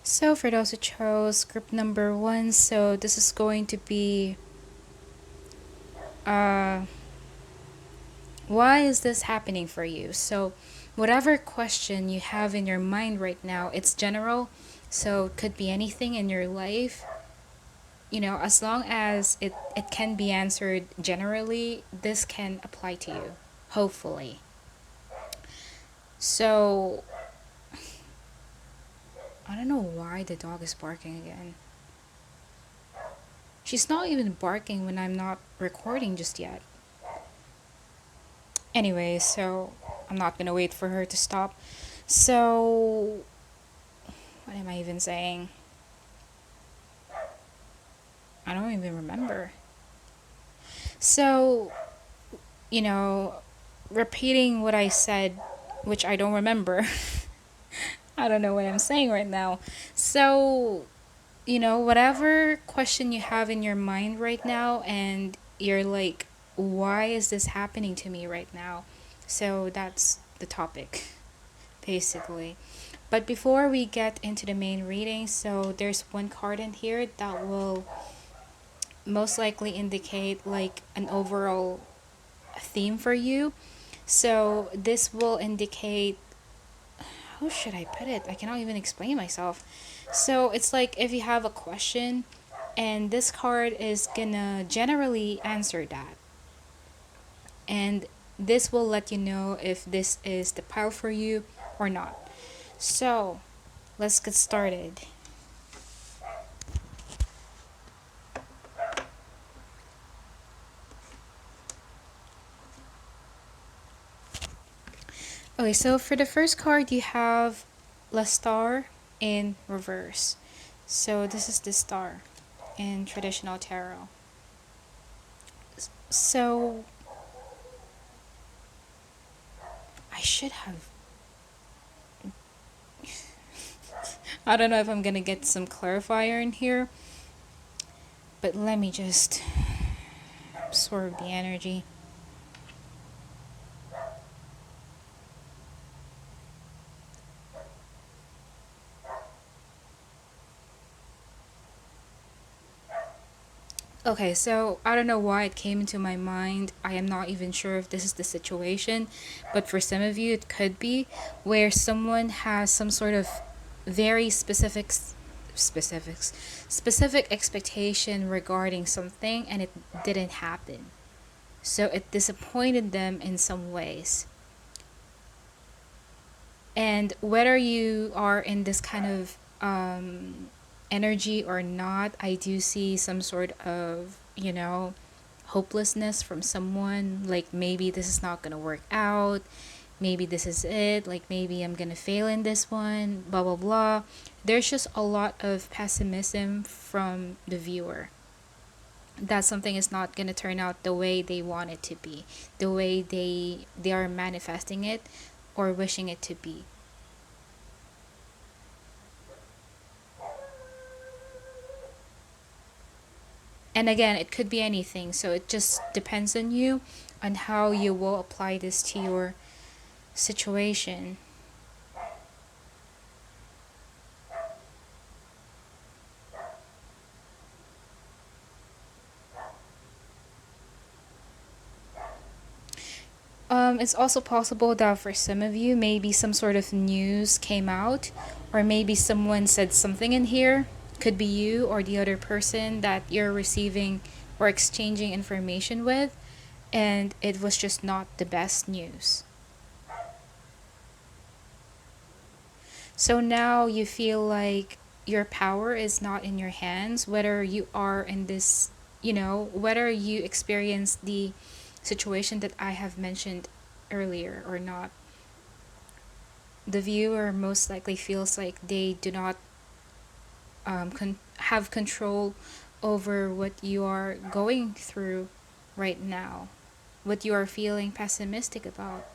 So for those who chose script number one, so this is going to be uh, why is this happening for you? So whatever question you have in your mind right now, it's general. So it could be anything in your life. As long as it can be answered generally, this can apply to you, hopefully. So I don't know why the dog is barking again. She's not even barking when I'm not recording just yet. Anyway, so I'm not gonna wait for her to stop. So, what am I even saying? I don't even remember. So, you know, repeating what I said, which I don't remember. I don't know what I'm saying right now. So, whatever question you have in your mind right now, and you're like, why is this happening to me right now? So, that's the topic, basically. But before we get into the main reading, so there's one card in here that will most likely indicate like an overall theme for you. So this will indicate, how should I put it? I cannot even explain myself. So it's like if you have a question, and this card is gonna generally answer that. And this will let you know if this is the pile for you or not. So let's get started. Okay, so for the first card, you have La Star in reverse. So this is the star in traditional tarot. So I should have. I don't know if I'm gonna get some clarifier in here, but let me just absorb the energy. Okay, so I don't know why it came into my mind. I am not even sure if this is the situation, but for some of you, it could be where someone has some sort of very specifics specific expectation regarding something and it didn't happen. So it disappointed them in some ways. And whether you are in this kind of energy or not, I do see some sort of, hopelessness from someone. Like maybe this is not going to work out. Maybe this is it. Like maybe I'm going to fail in this one, blah, blah, blah. There's just a lot of pessimism from the viewer that something is not going to turn out the way they want it to be, the way they are manifesting it or wishing it to be. And again, it could be anything, so it just depends on you, on how you will apply this to your situation. It's also possible that for some of you, maybe some sort of news came out, or maybe someone said something in here. Could be you or the other person that you're receiving or exchanging information with, and it was just not the best news. So now you feel like your power is not in your hands, whether you are in this, whether you experience the situation that I have mentioned earlier or not. The viewer most likely feels like they do not have control over what you are going through right now, what you are feeling pessimistic about.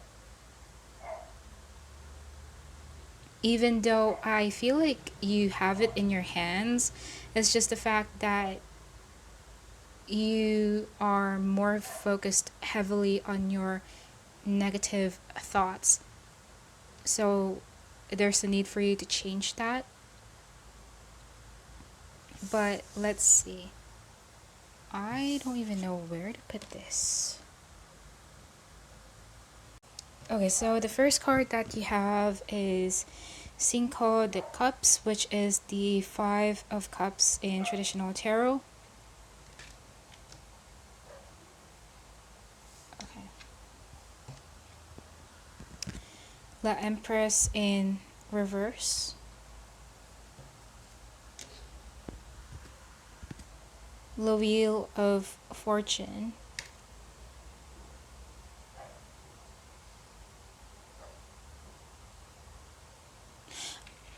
Even though I feel like you have it in your hands, it's just the fact that you are more focused heavily on your negative thoughts. So there's a need for you to change that. But let's see. I don't even know where to put this. Okay, so the first card that you have is Cinco de Cups, which is the Five of Cups in traditional tarot. Okay. La Empress in reverse. The Wheel of Fortune.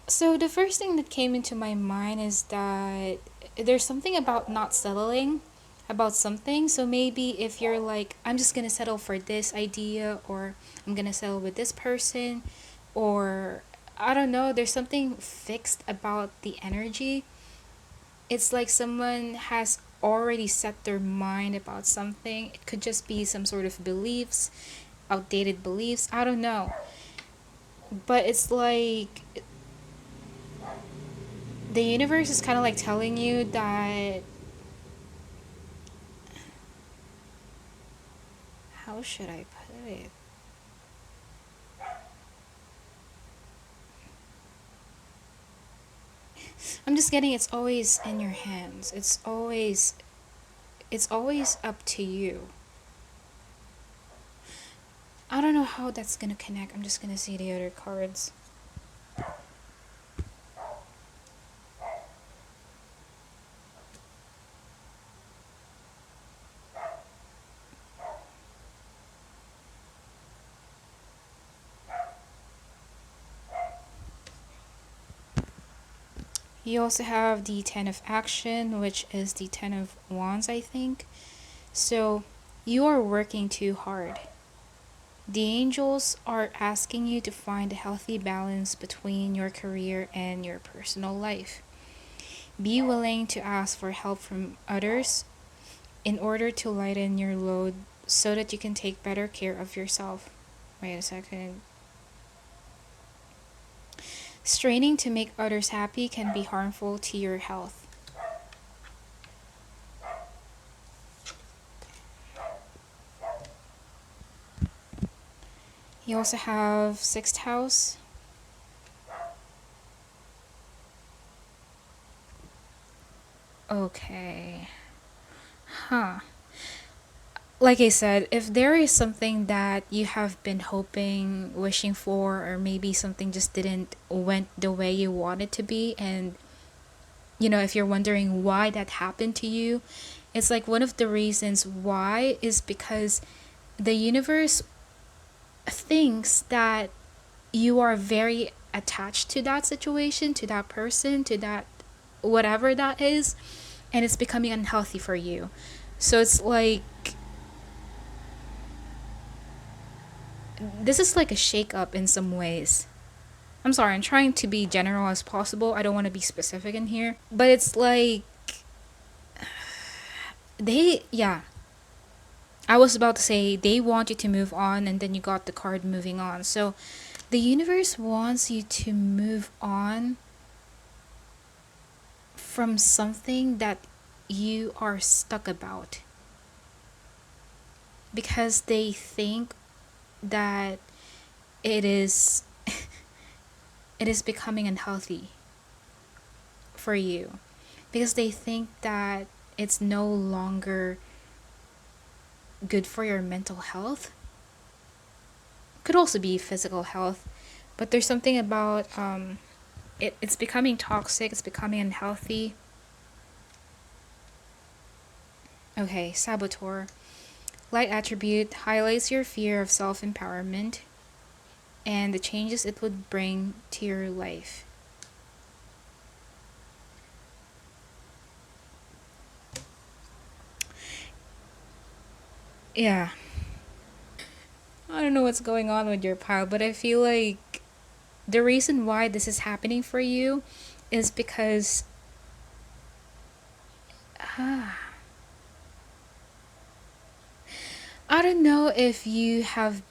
So the first thing that came into my mind is that there's something about not settling about something. So maybe if you're like, I'm just gonna settle for this idea, or I'm gonna settle with this person, or I don't know, there's something fixed about the energy. It's like someone has already set their mind about something. It could just be some sort of beliefs, outdated beliefs, I don't know. But it's like the universe is kind of like telling you that, how should I put it? I'm just getting, it's always in your hands. It's always up to you. I don't know how that's gonna connect. I'm just gonna see the other cards. You also have the Ten of Action, which is the Ten of Wands, I think. So you are working too hard. The angels are asking you to find a healthy balance between your career and your personal life. Be willing to ask for help from others in order to lighten your load so that you can take better care of yourself. Wait a second. Straining to make others happy can be harmful to your health. You also have sixth house. Okay. Huh. Like I said, if there is something that you have been hoping, wishing for, or maybe something just didn't went the way you want it to be, and if you're wondering why that happened to you, it's like one of the reasons why is because the universe thinks that you are very attached to that situation, to that person, to that whatever that is, and it's becoming unhealthy for you. So it's like this is like a shake up in some ways. I'm sorry, I'm trying to be general as possible. I don't want to be specific in here. But it's like yeah. I was about to say they want you to move on, and then you got the card moving on. So the universe wants you to move on from something that you are stuck about, because they think that it is it is becoming unhealthy for you, because they think that it's no longer good for your mental health. Could also be physical health, but there's something about it's becoming toxic, it's becoming unhealthy. Okay, saboteur. Light attribute highlights your fear of self-empowerment and the changes it would bring to your life. Yeah. I don't know what's going on with your pile, but I feel like the reason why this is happening for you is because I don't know if you have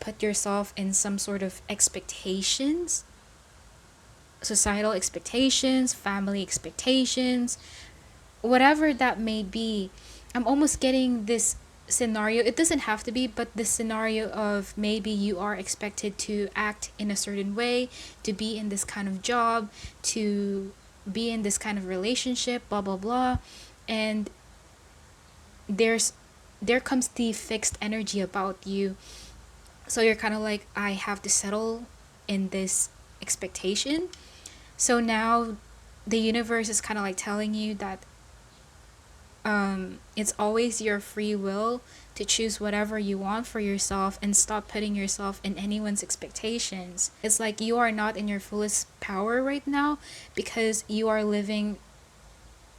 put yourself in some sort of expectations societal expectations, family expectations, whatever that may be. I'm almost getting this scenario. It doesn't have to be, but this scenario of maybe you are expected to act in a certain way, to be in this kind of job, to be in this kind of relationship, blah blah blah. And there's there comes the fixed energy about you. So you're kind of like, I have to settle in this expectation. So now the universe is kind of like telling you that it's always your free will to choose whatever you want for yourself and stop putting yourself in anyone's expectations. It's like you are not in your fullest power right now because you are living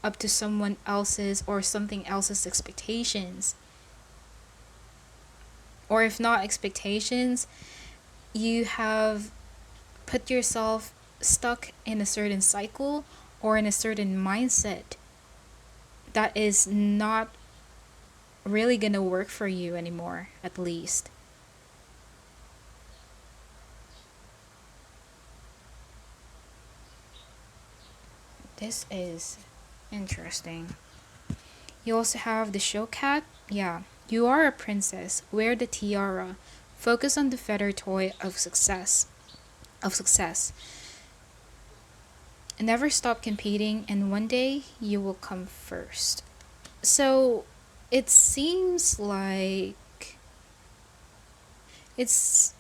up to someone else's or something else's expectations. Or if not expectations, you have put yourself stuck in a certain cycle or in a certain mindset that is not really gonna work for you anymore, at least. This is interesting. You also have the show cat. Yeah, you are a princess. Wear the tiara. Focus on the feather toy of success. Of success. Never stop competing, and one day you will come first. So, it seems like it's.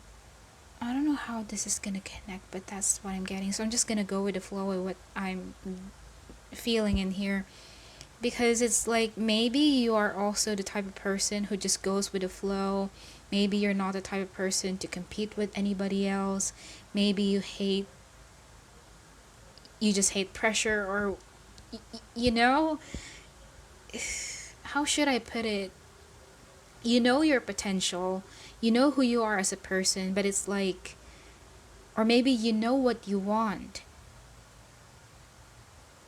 I don't know how this is gonna connect, but that's what I'm getting. So I'm just gonna go with the flow of what I'm feeling in here, because it's like maybe you are also the type of person who just goes with the flow. Maybe you're not the type of person to compete with anybody else. Maybe you just hate pressure, or you know, how should I put it? You know your potential, you know who you are as a person, but it's like, or maybe you know what you want,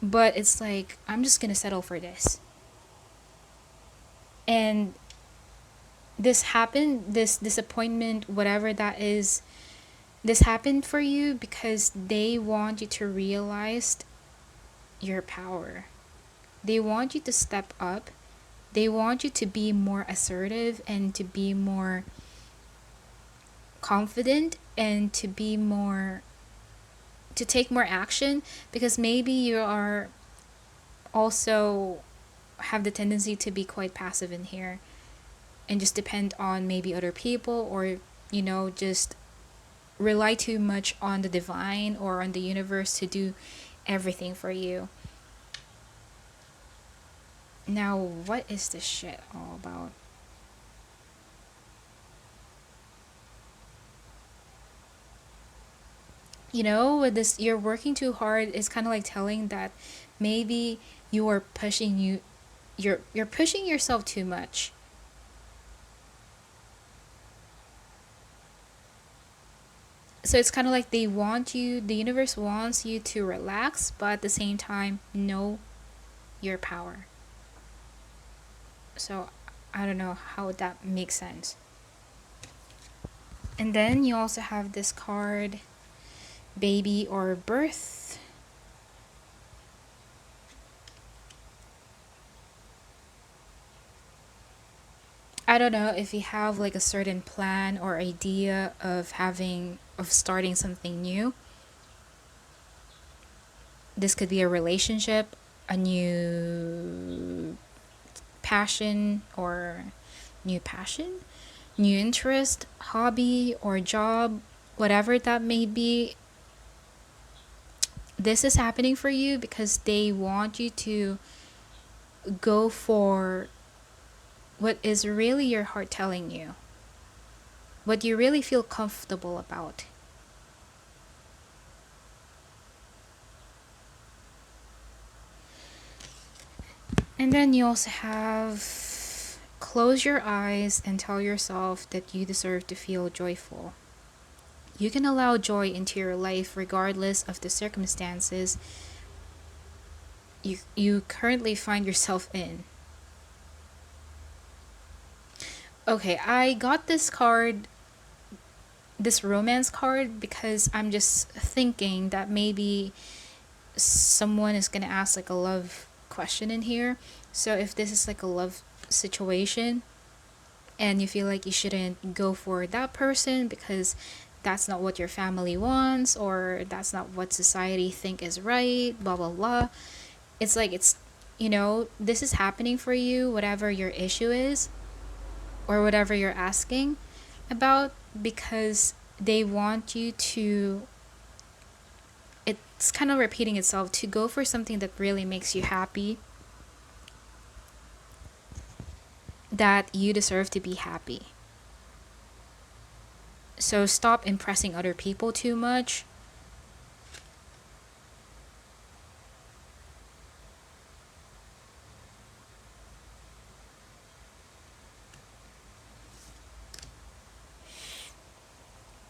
but it's like, I'm just gonna settle for this. And this happened, this disappointment, whatever that is, this happened for you because they want you to realize your power. They want you to step up. They want you to be more assertive and to be more confident and to be more, to take more action, because maybe you are also have the tendency to be quite passive in here and just depend on maybe other people, or just rely too much on the divine or on the universe to do everything for you. Now, what is this shit all about? With this, you're working too hard is kind of like telling that maybe you are pushing you're pushing yourself too much. So it's kind of like the universe wants you to relax, but at the same time know your power. So I don't know how that makes sense. And then you also have this card, baby or birth. I don't know if you have like a certain plan or idea of starting something new. This could be a relationship, a new passion or new passion, new interest, hobby or job, whatever that may be. This is happening for you because they want you to go for what is really your heart telling you, what you really feel comfortable about. And then you also have close your eyes and tell yourself that you deserve to feel joyful. You can allow joy into your life regardless of the circumstances you currently find yourself in. Okay, I got this card this romance card because I'm just thinking that maybe someone is gonna ask like a love question in here. So if this is like a love situation and you feel like you shouldn't go for that person because that's not what your family wants, or that's not what society think is right, blah blah blah. It's like it's, this is happening for you, whatever your issue is or whatever you're asking about, because they want you to, it's kind of repeating itself, to go for something that really makes you happy, that you deserve to be happy. So stop impressing other people too much.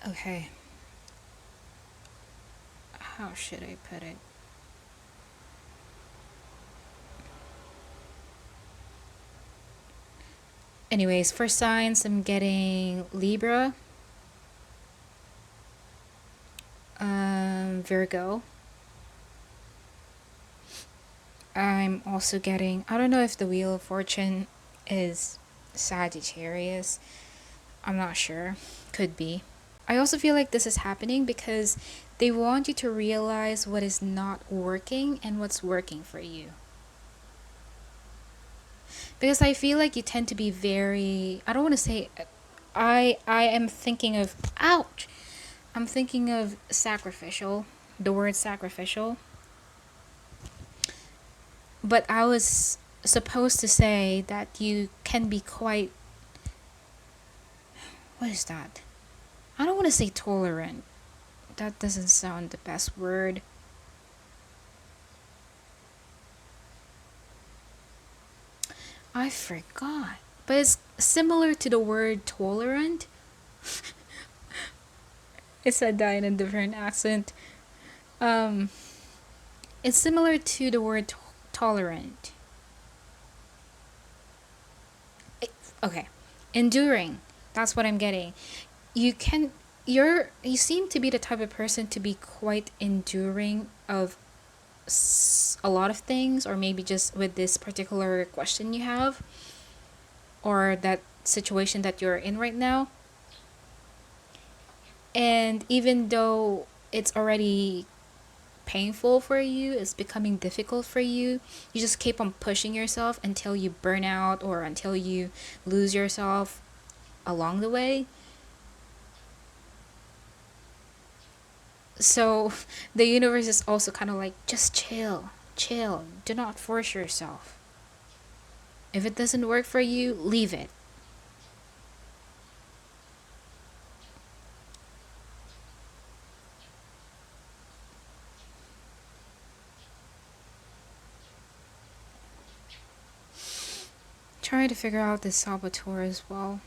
Okay. How should I put it? Anyways, for signs, I'm getting Libra, Virgo. I'm also getting, I don't know if the Wheel of Fortune is Sagittarius. I'm not sure. Could be. I also feel like this is happening because they want you to realize what is not working and what's working for you. Because I feel like you tend to be very, I don't want to say, I am thinking of, ouch. I'm thinking of sacrificial, the word sacrificial. But I was supposed to say that you can be quite, what is that? I don't want to say tolerant. That doesn't sound the best word. I forgot. But it's similar to the word tolerant. It said that in a different accent. Um, it's similar to the word tolerant. Okay, enduring. That's what I'm getting. You can. You seem to be the type of person to be quite enduring of a lot of things, or maybe just with this particular question you have, or that situation that you're in right now. And even though it's already painful for you, it's becoming difficult for you, you just keep on pushing yourself until you burn out or until you lose yourself along the way. So the universe is also kind of like, just chill, do not force yourself. If it doesn't work for you, leave it. Trying to figure out this saboteur as well.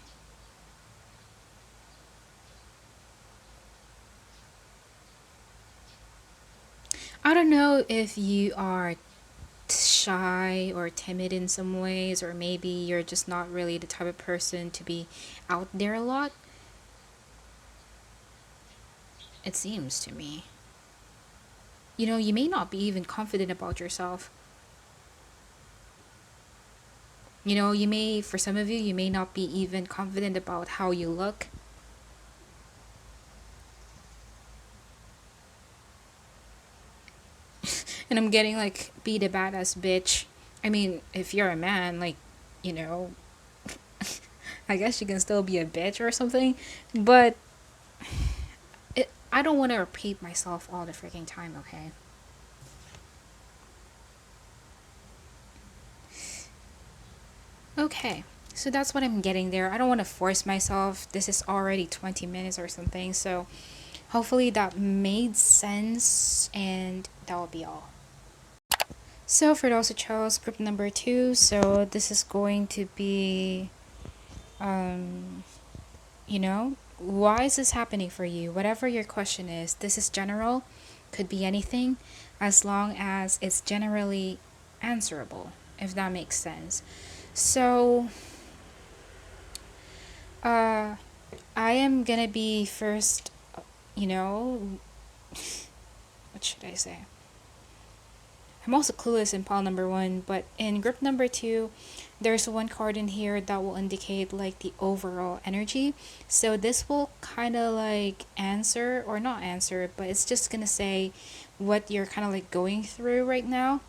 I don't know if you are shy or timid in some ways, or maybe you're just not really the type of person to be out there a lot. It seems to me. You may not be even confident about yourself. For some of you, you may not be even confident about how you look. And I'm getting like, be the badass bitch. I mean, if you're a man, like, you know, I guess you can still be a bitch or something. But I don't want to repeat myself all the freaking time, okay? Okay, so that's what I'm getting there. I don't want to force myself. This is already 20 minutes or something, so hopefully that made sense, and that will be all. So for those who chose group number 2, so this is going to be, why is this happening for you? Whatever your question is, this is general, could be anything, as long as it's generally answerable, if that makes sense. So, I am gonna be first, you know, what should I say? I'm also clueless in pile number one, but in group number two, there's one card in here that will indicate like the overall energy. So this will kind of like answer, or not answer, but it's just gonna say what you're kind of like going through right now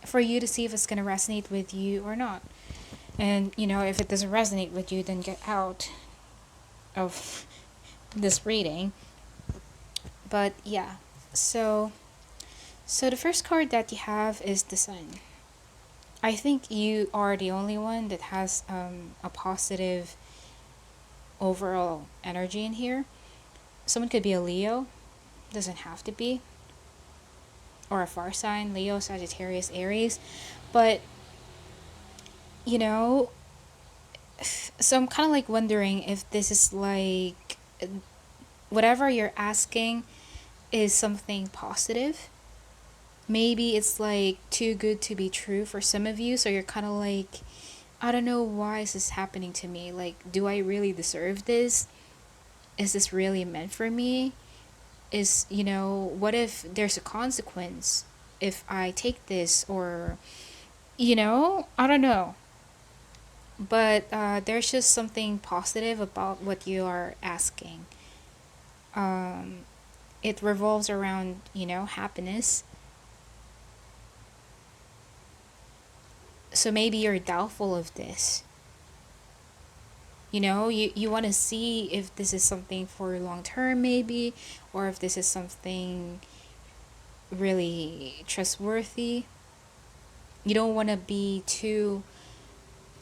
for you to see if it's gonna resonate with you or not. And you know, if it doesn't resonate with you, then get out of this reading. But yeah, so the first card that you have is the Sun. I think you are the only one that has a positive overall energy in here. Someone could be a Leo, doesn't have to be, or a fire sign, Leo, Sagittarius, Aries. But you know, so I'm kind of like wondering if this is like whatever you're asking is something positive. Maybe it's like too good to be true for some of you, so you're kind of like, I don't know, why is this happening to me? Like, do I really deserve this? Is this really meant for me? Is, you know, what if there's a consequence if I take this? Or, you know, I don't know. But there's just something positive about what you are asking. Um, it revolves around, you know, happiness. So maybe you're doubtful of this. You know, you want to see if this is something for long term, maybe, or if this is something really trustworthy. You don't want to be too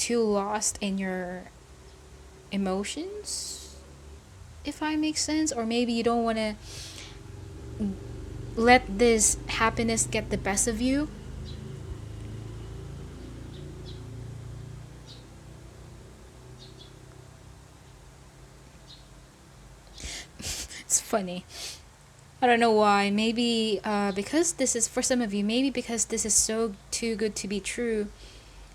lost in your emotions, if I make sense. Or maybe you don't want to let this happiness get the best of you. It's funny. I don't know why. Maybe because this is, for some of you, maybe because this is so too good to be true,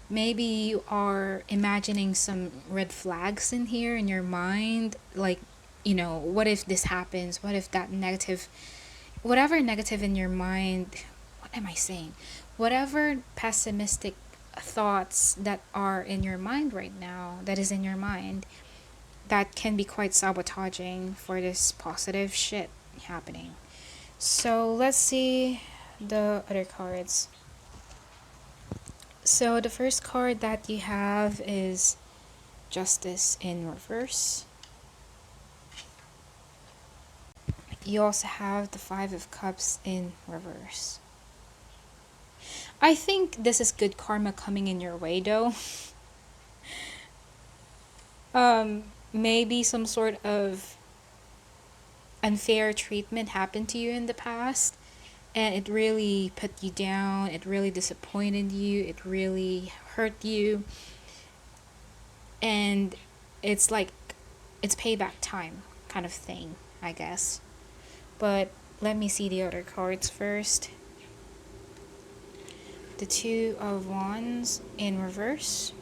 maybe you are imagining some red flags in here in your mind. Like, you know, what if this happens? What if that negative, whatever negative in your mind, what am I saying? Whatever pessimistic thoughts that are in your mind right now, that is in your mind, that can be quite sabotaging for this positive shit happening. So let's see the other cards. So the first card that you have is Justice in reverse. You also have the Five of Cups in reverse. I think this is good karma coming in your way though. Maybe some sort of unfair treatment happened to you in the past, and it really put you down, it really disappointed you, it really hurt you, and it's like it's payback time kind of thing, I guess. But let me see the other cards first. The Two of Wands in reverse.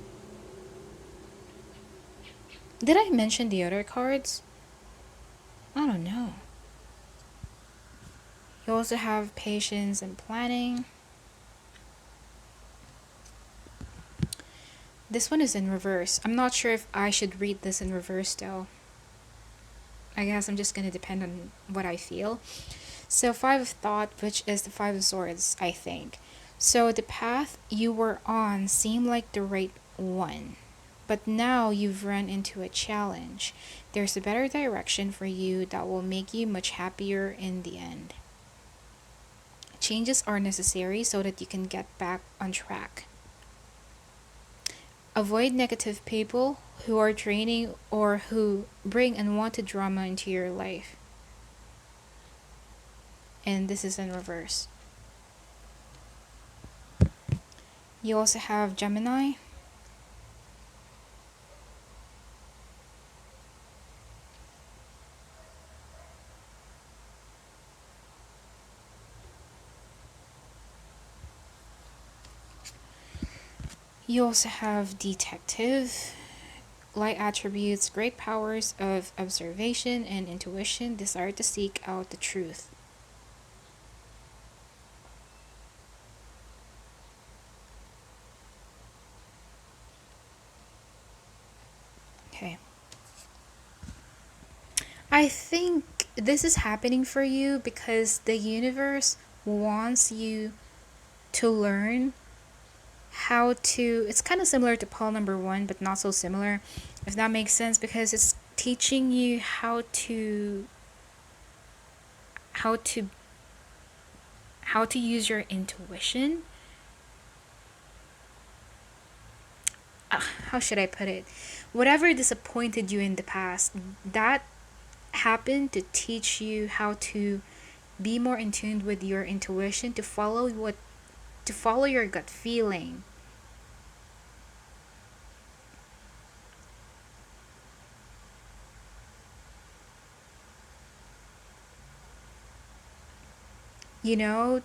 Did I mention the other cards? I don't know. You also have patience and planning. This one is in reverse. I'm not sure if I should read this in reverse though. I guess I'm just gonna depend on what I feel. So Five of Thought, which is the Five of Swords, I think. So the path you were on seemed like the right one. But now you've run into a challenge. There's a better direction for you that will make you much happier in the end. Changes are necessary so that you can get back on track. Avoid negative people who are draining or who bring unwanted drama into your life. And this is in reverse. You also have Gemini. You also have Detective. Light attributes great powers of observation and intuition, desire to seek out the truth. Okay. I think this is happening for you because the universe wants you to learn how to. It's kind of similar to Paul number 1, but not so similar, if that makes sense, because it's teaching you how to how to use your intuition. How should I put it? Whatever disappointed you in the past, that happened to teach you how to be more in tune with your intuition, to follow your gut feeling.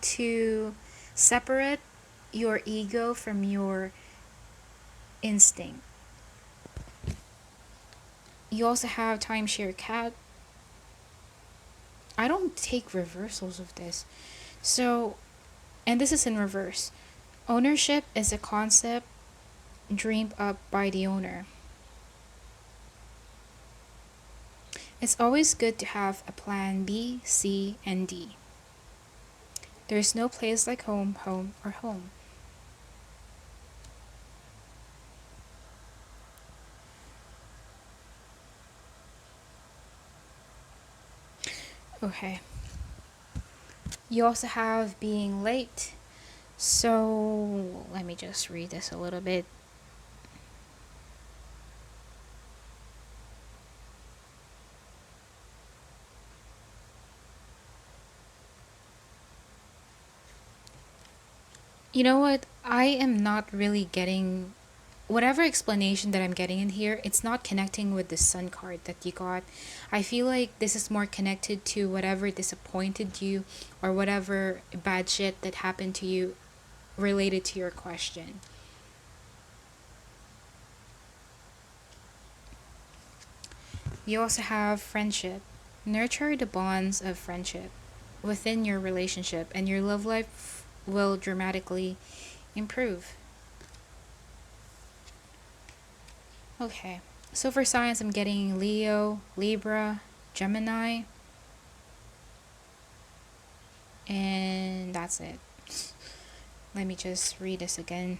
To separate your ego from your instinct. You also have timeshare cat. I don't take reversals of this. So, and this is in reverse. Ownership is a concept dreamed up by the owner. It's always good to have a plan B, C, and D. There's no place like home, home, or home. Okay. You also have being late. So, let me just read this a little bit. You know what? I am not really getting whatever explanation that I'm getting in here, it's not connecting with the sun card that you got. I feel like this is more connected to whatever disappointed you or whatever bad shit that happened to you related to your question. You also have friendship. Nurture the bonds of friendship within your relationship, and your love life will dramatically improve. Okay, so for signs, I'm getting Leo, Libra, Gemini, and that's it. Let me just read this again.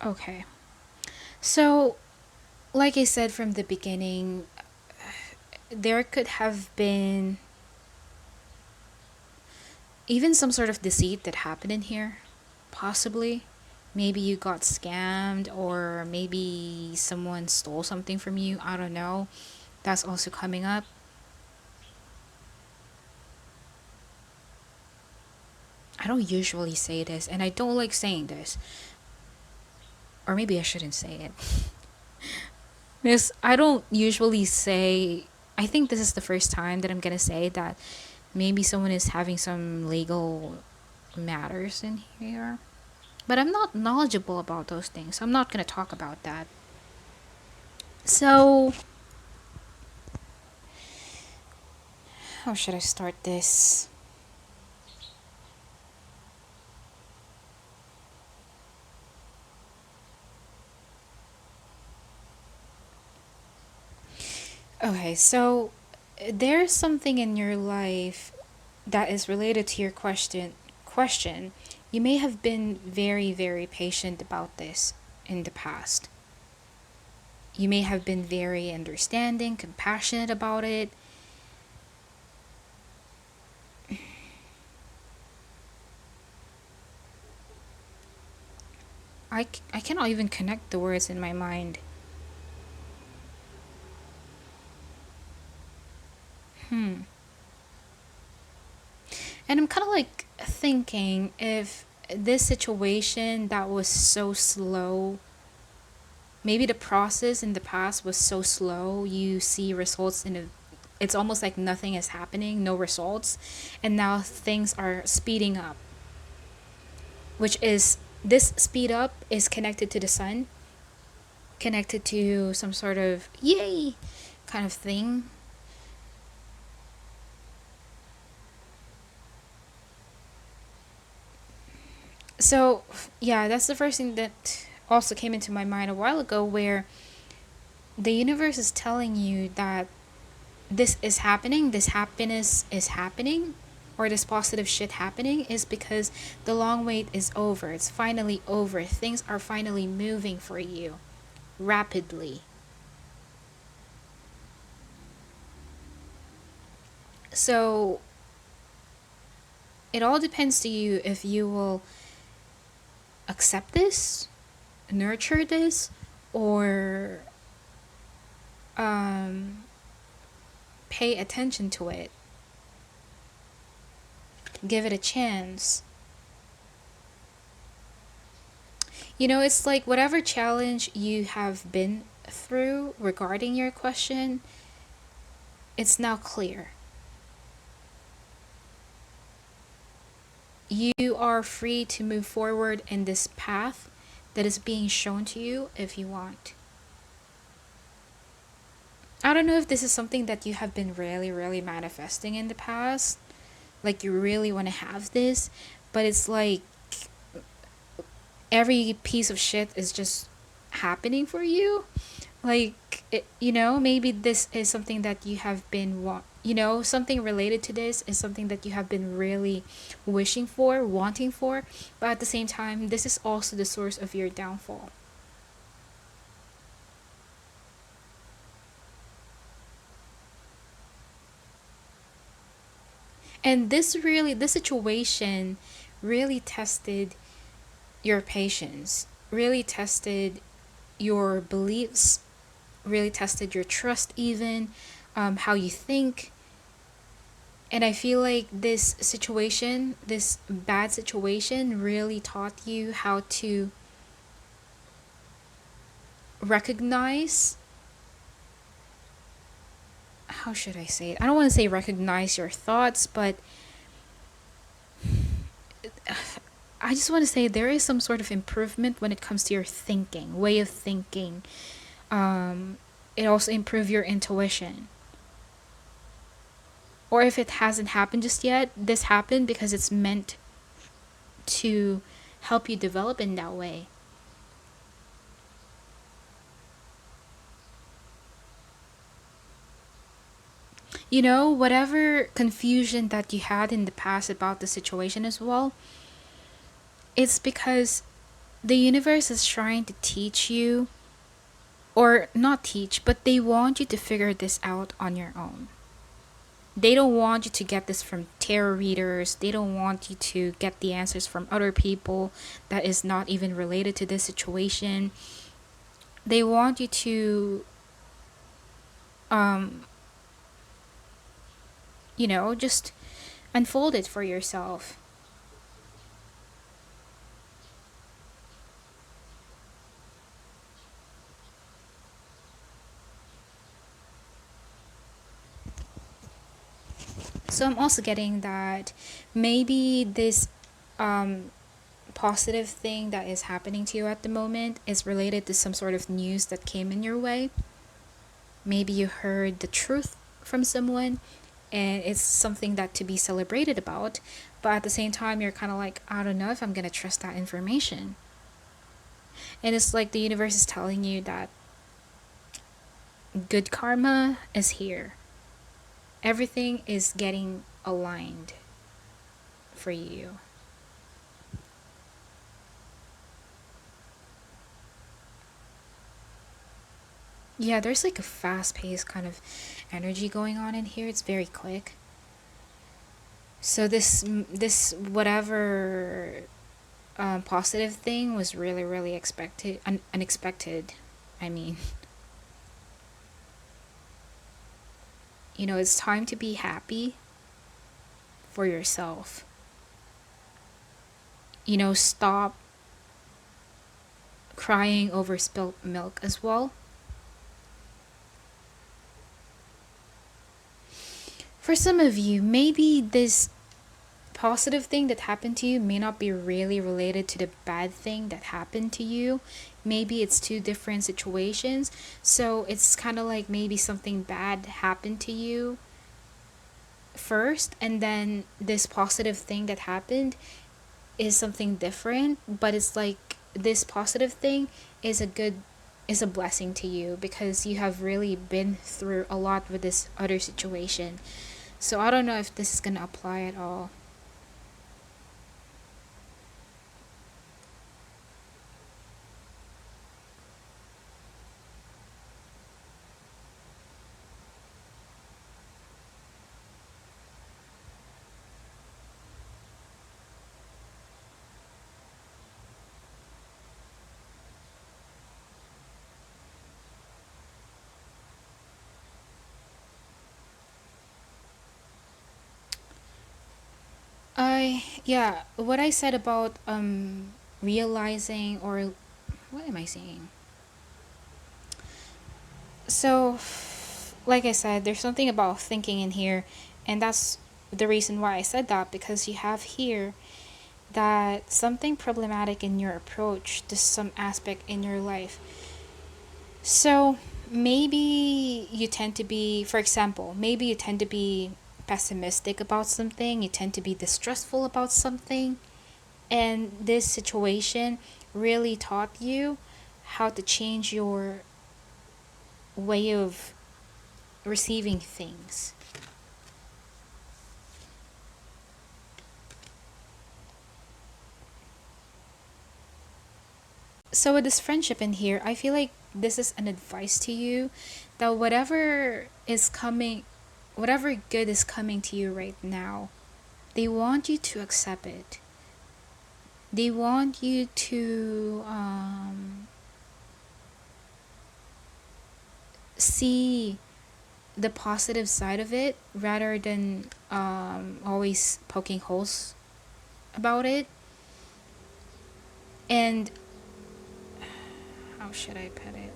Okay. So, like I said from the beginning, there could have been even some sort of deceit that happened in here. Possibly. Maybe you got scammed, or maybe someone stole something from you. I don't know. That's also coming up. I don't usually say this, and I don't like saying this. Or maybe I shouldn't say it. Because I don't usually say. I think this is the first time that I'm gonna say that maybe someone is having some legal matters in here. But I'm not knowledgeable about those things, so I'm not gonna talk about that. So, how should I start this? Okay, so there's something in your life that is related to your question. You may have been very, very patient about this in the past. You may have been very understanding, compassionate about it. I cannot even connect the words in my mind. And I'm kind of like thinking if this situation that was so slow, maybe the process in the past was so slow, you see results in a, it's almost like nothing is happening, no results, and now things are speeding up, which is this speed up is connected to the sun, connected to some sort of yay kind of thing. So, yeah, that's the first thing that also came into my mind a while ago, where the universe is telling you that this is happening, this happiness is happening, or this positive shit happening is because the long wait is over. It's finally over. Things are finally moving for you rapidly. So, it all depends to you if you will accept this, nurture this, or um, pay attention to it, give it a chance. You know, it's like whatever challenge you have been through regarding your question, it's now clear. You are free to move forward in this path that is being shown to you if you want. I don't know if this is something that you have been really, really manifesting in the past. Like you really want to have this, but it's like every piece of shit is just happening for you. Like it, you know, maybe this is something that you have been you know, something related to this is something that you have been really wishing for, wanting for, but at the same time this is also the source of your downfall. And this situation really tested your patience, really tested your beliefs, really tested your trust, even how you think. And I feel like this situation, this bad situation, really taught you how to recognize, how should I say it? I don't want to say recognize your thoughts, but I just want to say there is some sort of improvement when it comes to your thinking, way of thinking. It also improve your intuition. Or if it hasn't happened just yet, this happened because it's meant to help you develop in that way. You know, whatever confusion that you had in the past about the situation as well, it's because the universe is trying to teach you, or not teach, but they want you to figure this out on your own. They don't want you to get this from tarot readers. They don't want you to get the answers from other people that is not even related to this situation. They want you to, um, you know, just unfold it for yourself. So I'm also getting that maybe this um, positive thing that is happening to you at the moment is related to some sort of news that came in your way. Maybe you heard the truth from someone and it's something that to be celebrated about, but at the same time you're kind of like, I don't know if I'm going to trust that information. And it's like the universe is telling you that good karma is here. Everything is getting aligned for you. Yeah, there's like a fast paced kind of energy going on in here. It's very quick. So this whatever positive thing was really really unexpected. I mean, it's time to be happy for yourself. Stop crying over spilt milk as well. For some of you, maybe this positive thing that happened to you may not be really related to the bad thing that happened to you. Maybe it's two different situations. So it's kind of like maybe something bad happened to you first, and then this positive thing that happened is something different, but it's like this positive thing is a blessing to you because you have really been through a lot with this other situation. So I don't know if this is going to apply at all. Yeah, what I said about realizing, or what am I saying? So like I said, there's something about thinking in here, and that's the reason why I said that, because you have here that something problematic in your approach to some aspect in your life. So maybe you tend to be, for example, maybe you tend to be pessimistic about something, you tend to be distrustful about something, and this situation really taught you how to change your way of receiving things. So with this friendship in here, I feel like this is an advice to you that whatever good is coming to you right now, they want you to accept it. They want you to see the positive side of it rather than always poking holes about it. And how should I put it?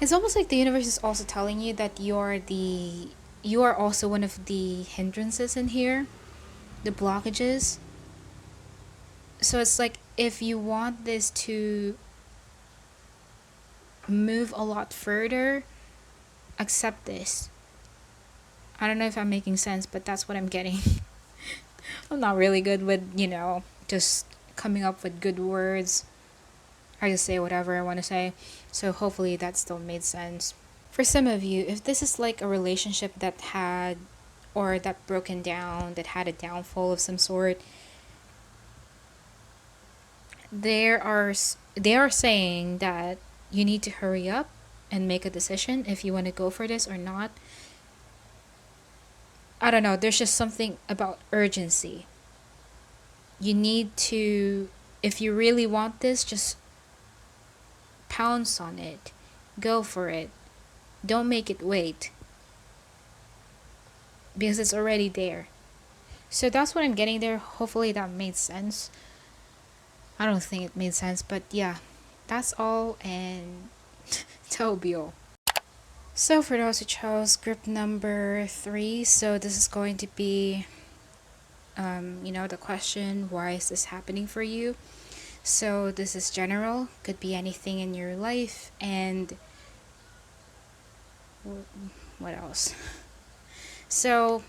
It's almost like the universe is also telling you that you are also one of the hindrances in here, the blockages. So it's like if you want this to move a lot further, accept this. I don't know if I'm making sense, but that's what I'm getting. I'm not really good with, just coming up with good words. I just say whatever I want to say. So hopefully that still made sense. For some of you, if this is like a relationship that had, or that broken down, that had a downfall of some sort, they are saying that you need to hurry up and make a decision if you want to go for this or not. I don't know, there's just something about urgency. You need to, if you really want this, just pounce on it. Go for it. Don't make it wait. Because it's already there. So that's what I'm getting there. Hopefully that made sense. I don't think it made sense, but yeah. That's all, and Tobio. So for those who chose group number 3, so this is going to be the question, why is this happening for you? So this is general, could be anything in your life, and what else? So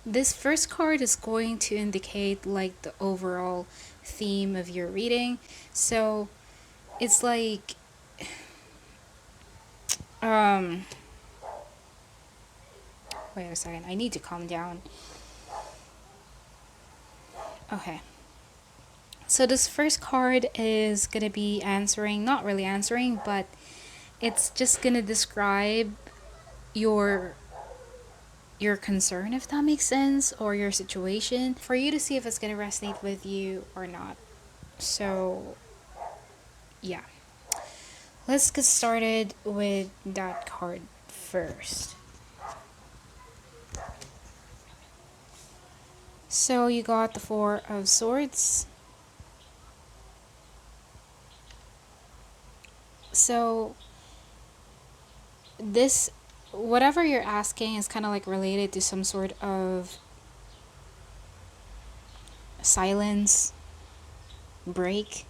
this first card is going to indicate like the overall theme of your reading. So it's like wait a second, I need to calm down. Okay. So this first card is going to be answering, not really answering, but it's just going to describe your concern, if that makes sense, or your situation, for you to see if it's going to resonate with you or not. So yeah, Let's get started with that card first. So you got the Four of Swords. So this, whatever you're asking, is kind of like related to some sort of silence, break,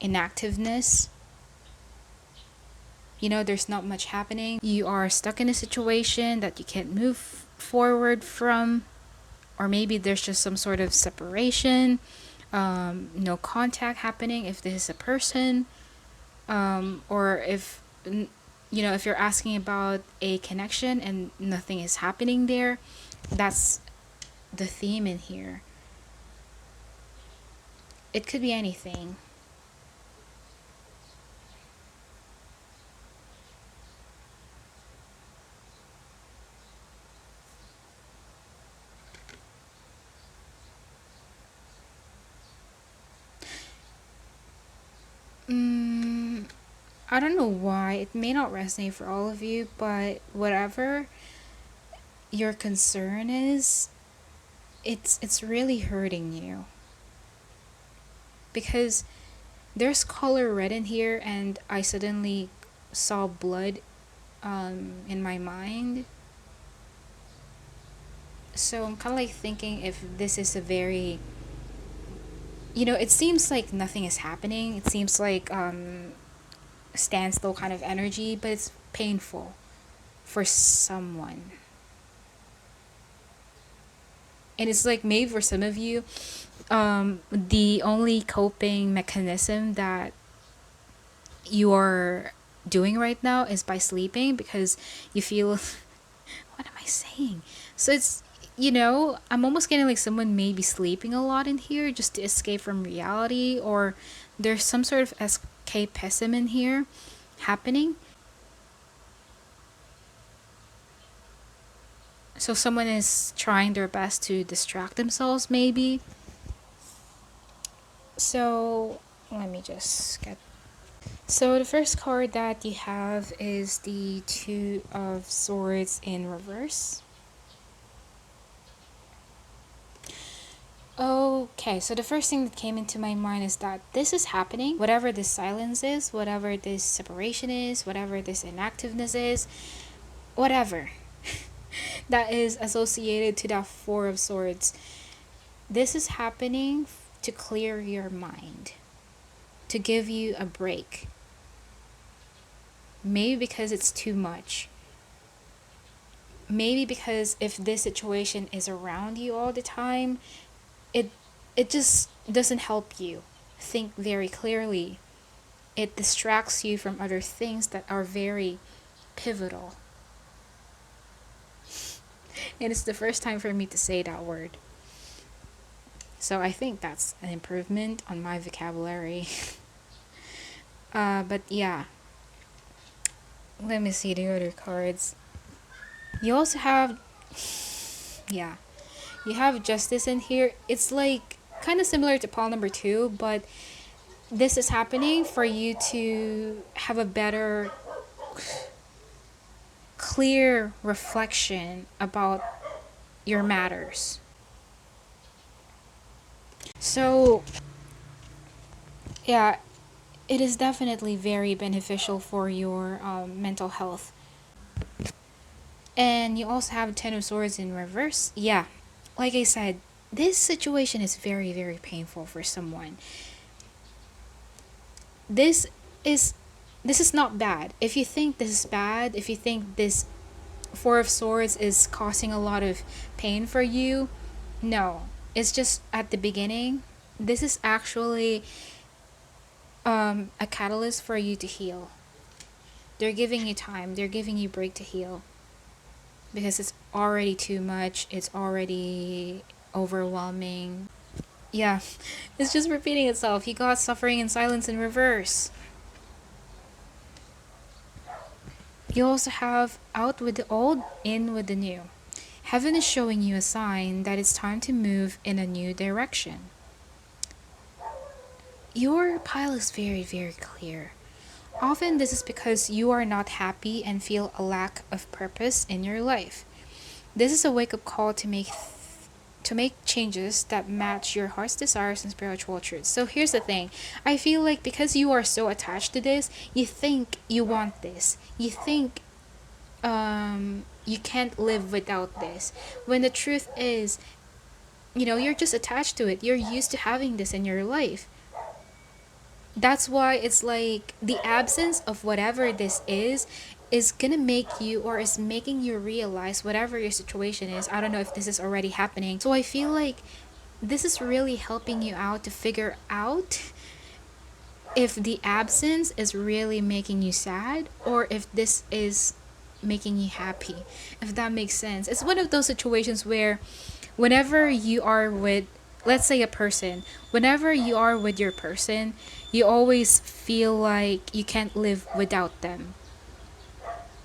inactiveness. You know, there's not much happening. You are stuck in a situation that you can't move forward from, or maybe there's just some sort of separation, no contact happening if this is a person, or if if you're asking about a connection and nothing is happening there, that's the theme in here. It could be anything. I don't know why it may not resonate for all of you, but whatever your concern is, it's really hurting you, because there's color red in here, and I suddenly saw blood in my mind. So I'm kind of like thinking if this is a very, it seems like nothing is happening. It seems like standstill kind of energy, but it's painful for someone. And it's like maybe for some of you, the only coping mechanism that you are doing right now is by sleeping, because you feel what am I saying? So it's, I'm almost getting like someone may be sleeping a lot in here just to escape from reality, or there's some sort of escapism in here happening. So someone is trying their best to distract themselves, maybe. So let me just get. So the first card that you have is the Two of Swords in reverse. Okay, so the first thing that came into my mind is that this is happening. Whatever this silence is, whatever this separation is, whatever this inactiveness is, whatever that is associated to that Four of Swords, this is happening to clear your mind, to give you a break. Maybe because it's too much. Maybe because if this situation is around you all the time, it just doesn't help you think very clearly. It distracts you from other things that are very pivotal. And it's the first time for me to say that word. So I think that's an improvement on my vocabulary. But yeah. Let me see the other cards. You also have, yeah, you have Justice in here. It's like kind of similar to pile number 2, but this is happening for you to have a better, clear reflection about your matters. So, yeah, it is definitely very beneficial for your mental health. And you also have Ten of Swords in reverse. Yeah, like I said, this situation is very, very painful for someone. This is not bad. If you think this is bad, if you think this Four of Swords is causing a lot of pain for you, no. It's just at the beginning. This is actually a catalyst for you to heal. They're giving you time. They're giving you break to heal. Because it's already too much. It's already overwhelming. Yeah, it's just repeating itself. You got suffering and silence in reverse. You also have out with the old, in with the new. Heaven is showing you a sign that it's time to move in a new direction. your pile is very, very clear. Often, this is because you are not happy and feel a lack of purpose in your life. This is a wake up call to make changes that match your heart's desires and spiritual truths. So here's the thing. I feel like because you are so attached to this, you think you want this. You think you can't live without this. When the truth is, you're just attached to it. You're used to having this in your life. That's why it's like the absence of whatever this is gonna make you, or is making you realize whatever your situation is. I don't know if this is already happening. So I feel like this is really helping you out to figure out if the absence is really making you sad or if this is making you happy. If that makes sense. It's one of those situations where whenever you are with, let's say, a person, whenever you are with your person, you always feel like you can't live without them.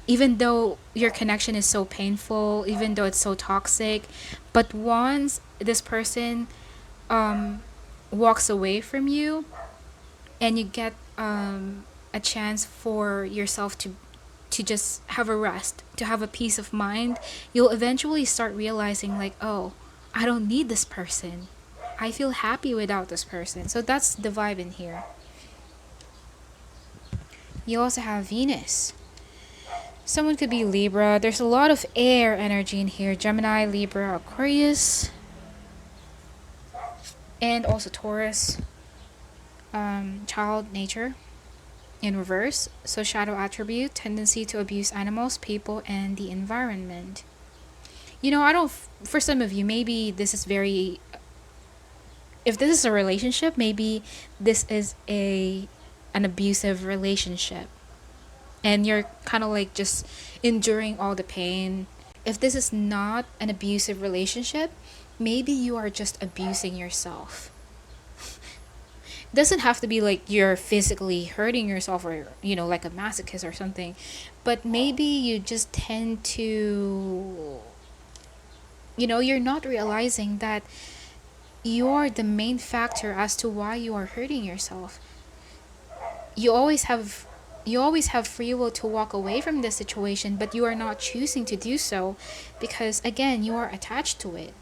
Even though your connection is so painful, even though it's so toxic, but once this person walks away from you and you get a chance for yourself to just have a rest, to have a peace of mind, you'll eventually start realizing like, oh, I don't need this person. I feel happy without this person. So that's the vibe in here. You also have Venus. Someone could be Libra. There's a lot of air energy in here. Gemini, Libra, Aquarius, and also Taurus. Child nature in reverse. So shadow attribute, tendency to abuse animals, people, and the environment. I don't, for some of you, maybe this is very, if this is a relationship, maybe this is an abusive relationship. And you're kind of like just enduring all the pain. If this is not an abusive relationship, maybe you are just abusing yourself. Doesn't have to be like you're physically hurting yourself or like a masochist or something, but maybe you just tend to you're not realizing that you're the main factor as to why you are hurting yourself. You always have free will to walk away from this situation, but you are not choosing to do so because again you are attached to it.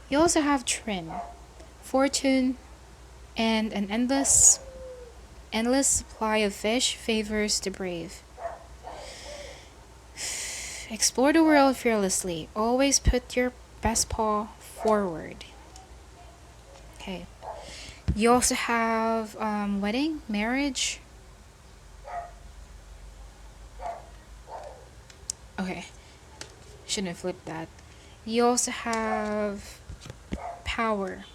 You also have trim, fortune, and an endless supply of fish favors the brave. Explore the world fearlessly. Always put your best paw forward. Okay. You also have wedding, marriage. Okay. Shouldn't have flipped that. You also have power.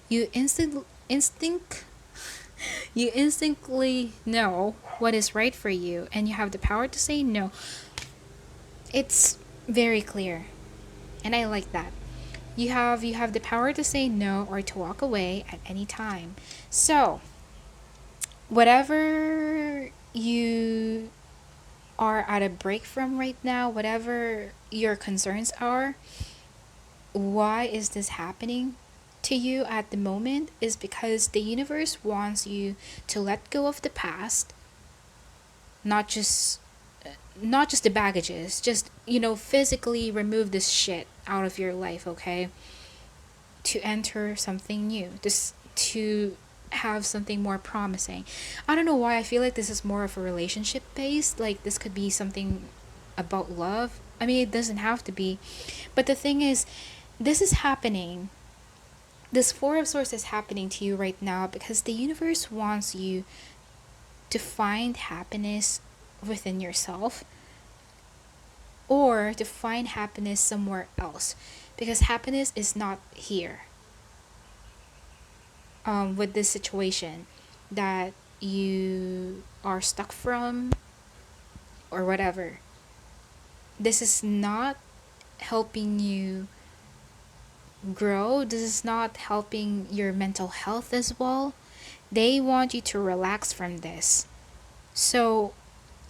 You instinctively know what is right for you, and you have the power to say no. It's very clear, and I like that. You have the power to say no or to walk away at any time. So whatever you are at a break from right now, whatever your concerns are, why is this happening to you at the moment is because the universe wants you to let go of the past, not just the baggages, just physically remove this shit out of your life, okay, to enter something new, just to have something more promising. I don't know why I feel like this is more of a relationship based, like this could be something about love. I mean, it doesn't have to be, but the thing is, this is happening, this Four of Swords is happening to you right now because the universe wants you to find happiness within yourself or to find happiness somewhere else, because happiness is not here with this situation that you are stuck from or whatever. This is not helping you grow. This is not helping your mental health as well. They want you to relax from this. So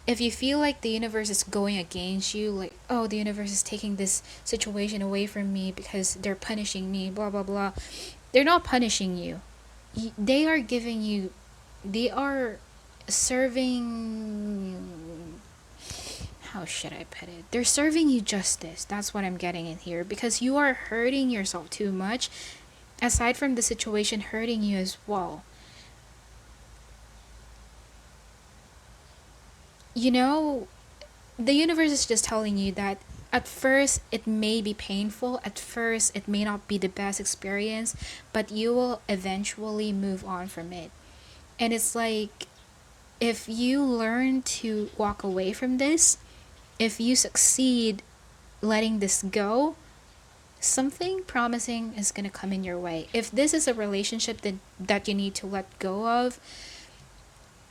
if you feel like the universe is going against you, like, oh, the universe is taking this situation away from me because they're punishing me, blah blah blah, They're not punishing you. They are giving you, they are serving, how should I put it? They're serving you justice. That's what I'm getting in here, because you are hurting yourself too much, aside from the situation hurting you as well. You know, the universe is just telling you that at first it may be painful, at first it may not be the best experience, but you will eventually move on from it. And it's like, if you learn to walk away from this, if you succeed letting this go, something promising is going to come in your way. If this is a relationship that you need to let go of,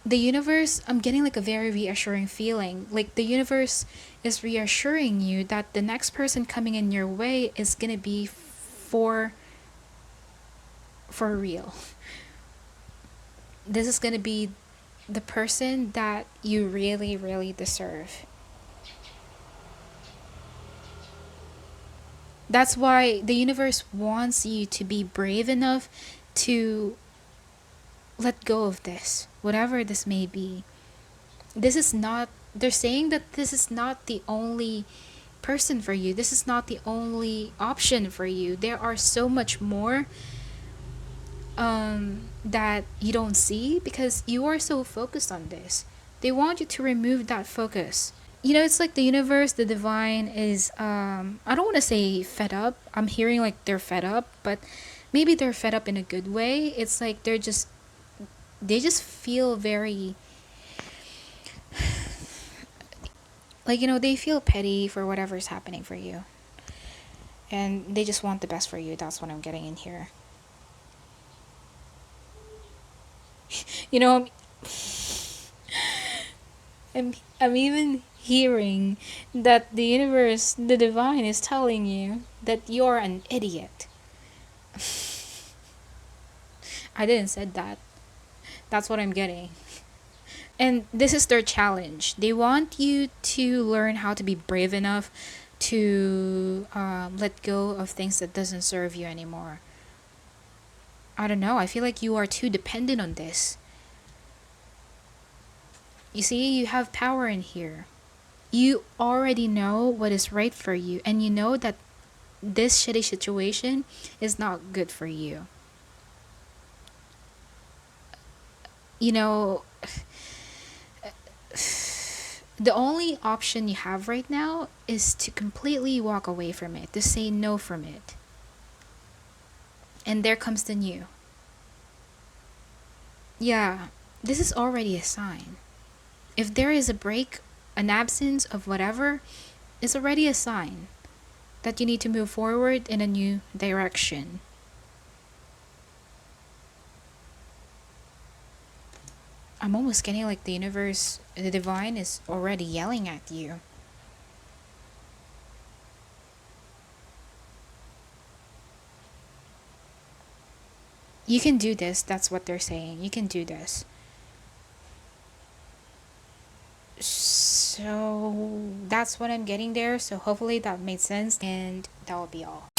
the universe, I'm getting like a very reassuring feeling. Like the universe is reassuring you that the next person coming in your way is going to be for real. This is going to be the person that you really, really deserve. That's why the universe wants you to be brave enough to let go of this, whatever this may be. This is not, they're saying that this is not the only person for you. This is not the only option for you. There are so much more that you don't see because you are so focused on this. They want you to remove that focus. You know, it's like the universe, the divine is, I don't want to say fed up. I'm hearing like they're fed up, but maybe they're fed up in a good way. It's like they just feel very, like, you know, they feel petty for whatever's happening for you. And they just want the best for you. That's what I'm getting in here. You know, I'm even hearing that the universe, the divine, is telling you that you're an idiot. I didn't said that. That's what I'm getting. And this is their challenge. They want you to learn how to be brave enough to let go of things that doesn't serve you anymore. I don't know. I feel like you are too dependent on this. You see, you have power in here. You already know what is right for you, and you know that this shitty situation is not good for you. You know, the only option you have right now is to completely walk away from it, to say no from it. And there comes the new. Yeah, this is already a sign. If there is a break, an absence of whatever, it's already a sign that you need to move forward in a new direction. I'm almost getting like the universe, the divine is already yelling at you. You can do this, that's what they're saying. You can do this. So that's what I'm getting there. So hopefully that made sense, and that will be all.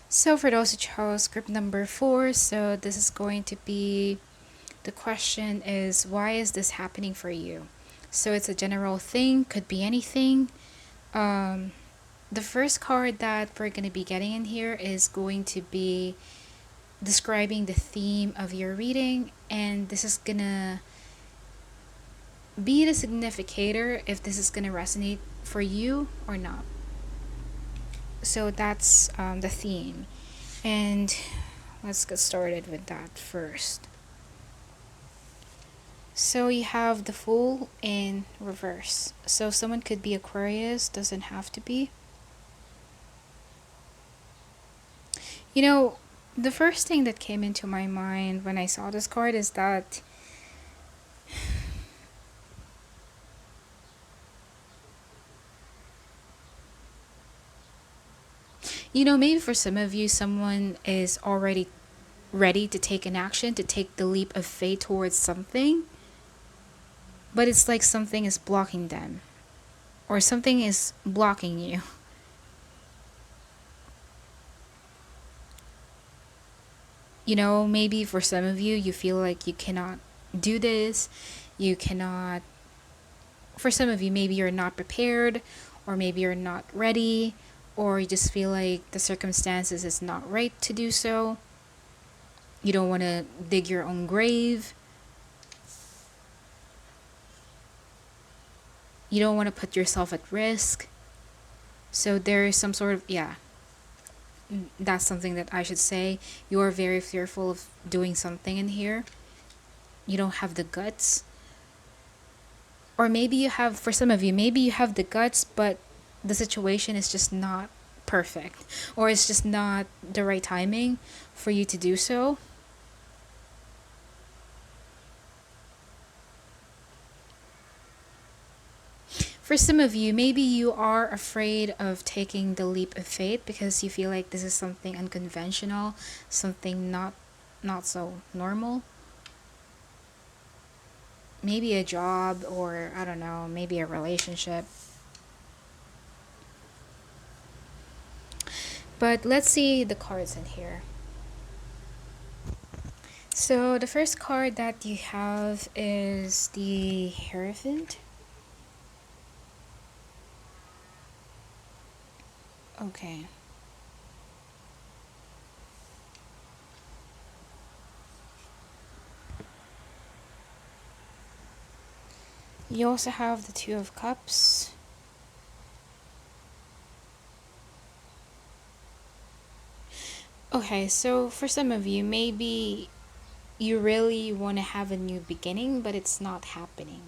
So for those who chose script number 4, so this is going to be, the question is, why is this happening for you? So it's a general thing, could be anything. The first card that we're going to be getting in here is going to be describing the theme of your reading, and this is going to be the significator if this is going to resonate for you or not. So that's the theme, and let's get started with that first. So you have the Fool in reverse. So someone could be Aquarius, doesn't have to be. You know, the first thing that came into my mind when I saw this card is that you know, maybe for some of you, someone is already ready to take an action, to take the leap of faith towards something, but it's like something is blocking them, or something is blocking you. Maybe for some of you, you feel like you cannot do this. You cannot, for some of you, maybe you're not prepared, or maybe you're not ready, or you just feel like the circumstances is not right to do so. You don't want to dig your own grave. You don't want to put yourself at risk. So there is some sort of, yeah, that's something that I should say. You are very fearful of doing something in here. You don't have the guts. Or maybe you have, for some of you, maybe you have the guts, but the situation is just not perfect. Or it's just not the right timing for you to do so. For some of you, maybe you are afraid of taking the leap of faith because you feel like this is something unconventional, something not so normal. Maybe a job, or I don't know, maybe a relationship. But let's see the cards in here. So the first card that you have is the Hierophant. Okay. You also have the Two of Cups. Okay, so for some of you, maybe you really want to have a new beginning, but it's not happening.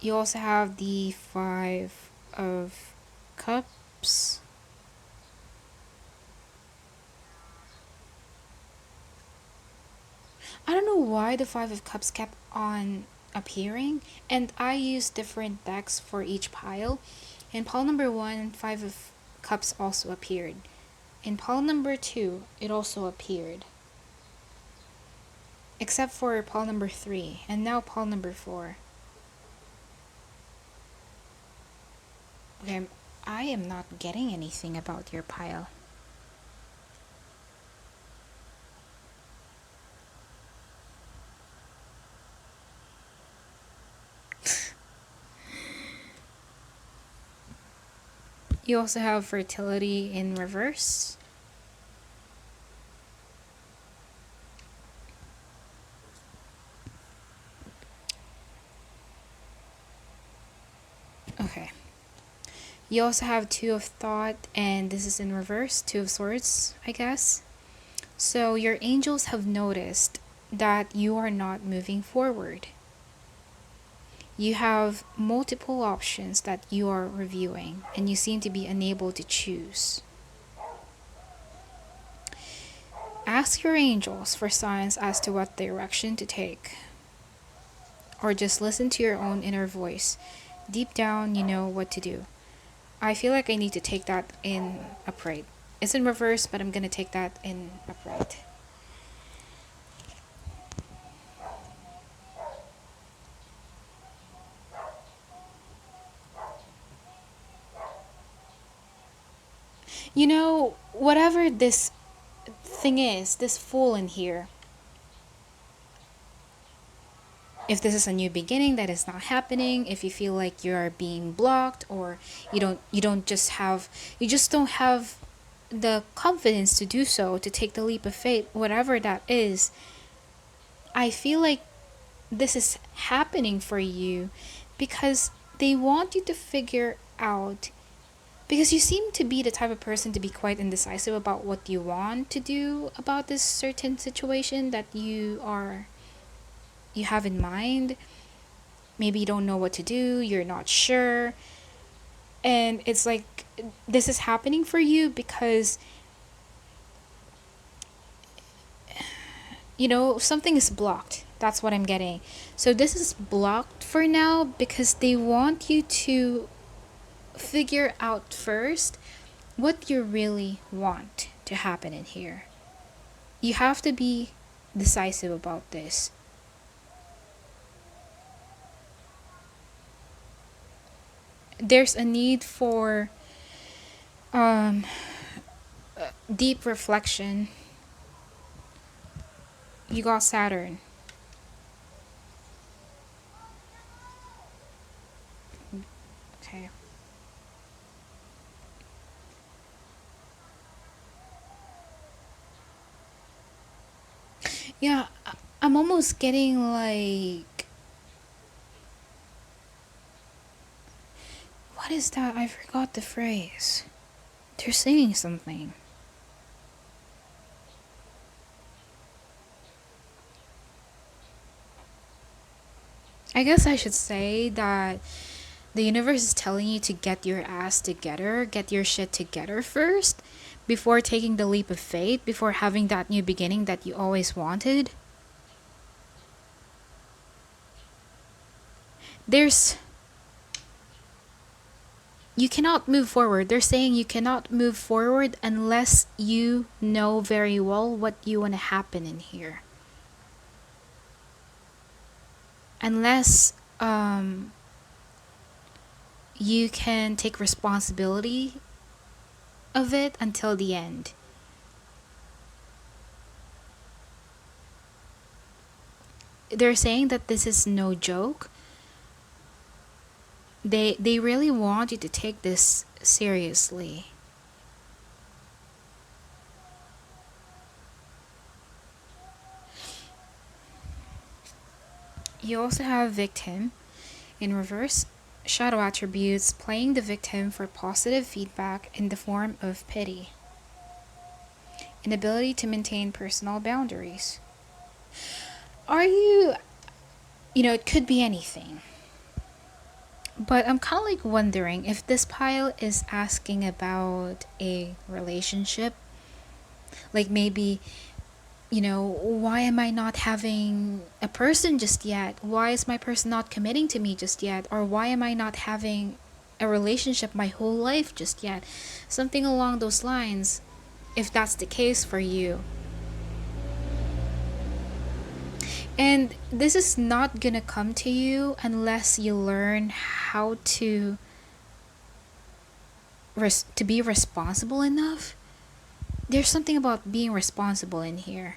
You also have the Five of Cups. I don't know why the Five of Cups kept on appearing, and I used different decks for each pile. In pile number 1, Five of Cups also appeared. In pile number 2, it also appeared. Except for pile number 3, and now pile number 4. Okay, I am not getting anything about your pile. You also have fertility in reverse. Okay. You also have Two of Thought, and this is in reverse, Two of Swords, I guess. So your angels have noticed that you are not moving forward. You have multiple options that you are reviewing, and you seem to be unable to choose. Ask your angels for signs as to what direction to take. Or just listen to your own inner voice. Deep down, you know what to do. I feel like I need to take that in upright. It's in reverse, but I'm gonna take that in upright. Whatever this thing is, this fool in here, if this is a new beginning that is not happening, if you feel like you're being blocked, or you just don't have the confidence to do so, to take the leap of faith, whatever that is, I feel like this is happening for you because they want you to figure out, because you seem to be the type of person to be quite indecisive about what you want to do about this certain situation that you have in mind. Maybe you don't know what to do, you're not sure. And it's like this is happening for you because something is blocked. That's what I'm getting. So this is blocked for now because they want you to figure out first what you really want to happen in here. You have to be decisive about this. There's a need for Um, Deep reflection. You got Saturn. Okay. Yeah, I'm almost getting like, what is that? I forgot the phrase. They're saying something. I guess I should say that the universe is telling you to get your ass together, get your shit together first, before taking the leap of faith, before having that new beginning that you always wanted. There's You cannot move forward. They're saying you cannot move forward unless you know very well what you want to happen in here. Unless you can take responsibility of it until the end. They're saying that this is no joke. They really want you to take this seriously. You also have victim in reverse, shadow attributes playing the victim for positive feedback in the form of pity. Inability to maintain personal boundaries. Are you, it could be anything. But I'm kind of like wondering if this pile is asking about a relationship. Like maybe, why am I not having a person just yet? Why is my person not committing to me just yet? Or why am I not having a relationship my whole life just yet? Something along those lines, if that's the case for you. And this is not gonna come to you unless you learn how to be responsible enough. There's something about being responsible in here.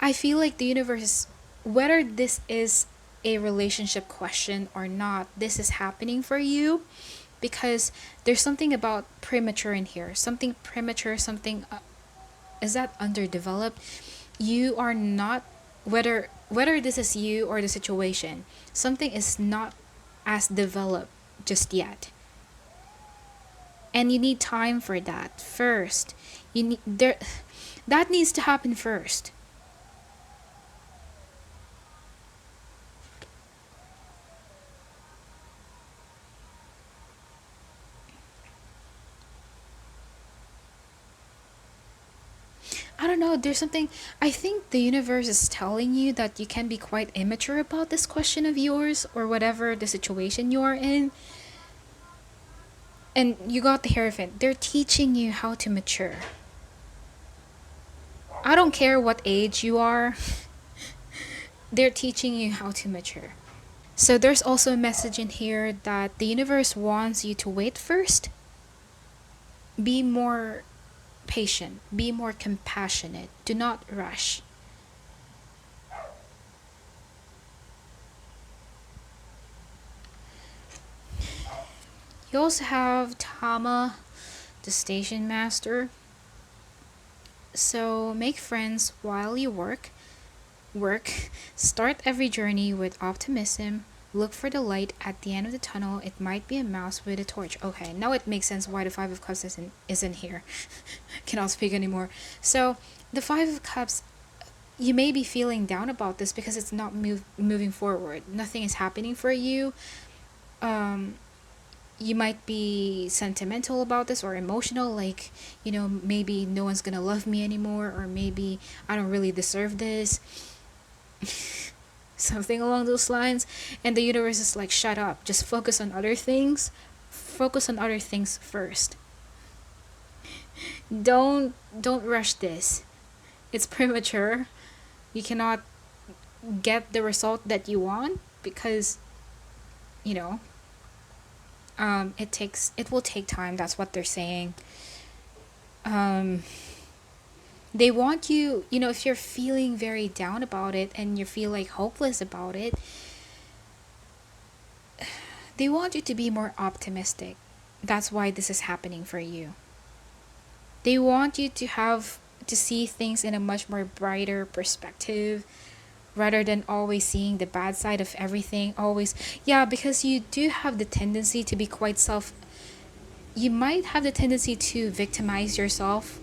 I feel like the universe, whether this is a relationship question or not, this is happening for you because there's something about premature in here. Something premature, something is that underdeveloped. You are not, whether this is you or the situation, something is not as developed just yet. And you need time for that first. You need there that needs to happen first. I don't know, there's something. I think the universe is telling you that you can be quite immature about this question of yours or whatever the situation you are in. And you got the Hierophant. They're teaching you how to mature. I don't care what age you are, they're teaching you how to mature. So there's also a message in here that the universe wants you to wait first. Be more patient, be more compassionate. Do not rush. You also have Tama, the station master. So make friends while you work. Start every journey with optimism. Look for the light at the end of the tunnel. It might be a mouse with a torch. Okay, now it makes sense why the Five of Cups isn't here. Cannot speak anymore. So the Five of Cups, you may be feeling down about this because it's not moving forward. Nothing is happening for you. Um, you might be sentimental about this or emotional, like, maybe no one's gonna love me anymore, or maybe I don't really deserve this. Something along those lines. And the universe is like, shut up, just focus on other things. Focus on other things first. Don't rush this. It's premature. You cannot get the result that you want because, you know it will take time. That's what they're saying. um they want you, if you're feeling very down about it and you feel like hopeless about it, they want you to be more optimistic. That's why this is happening for you. They want you to see things in a much more brighter perspective, rather than always seeing the bad side of everything. Always, yeah, because you do have the tendency to be quite self, you might have the tendency to victimize yourself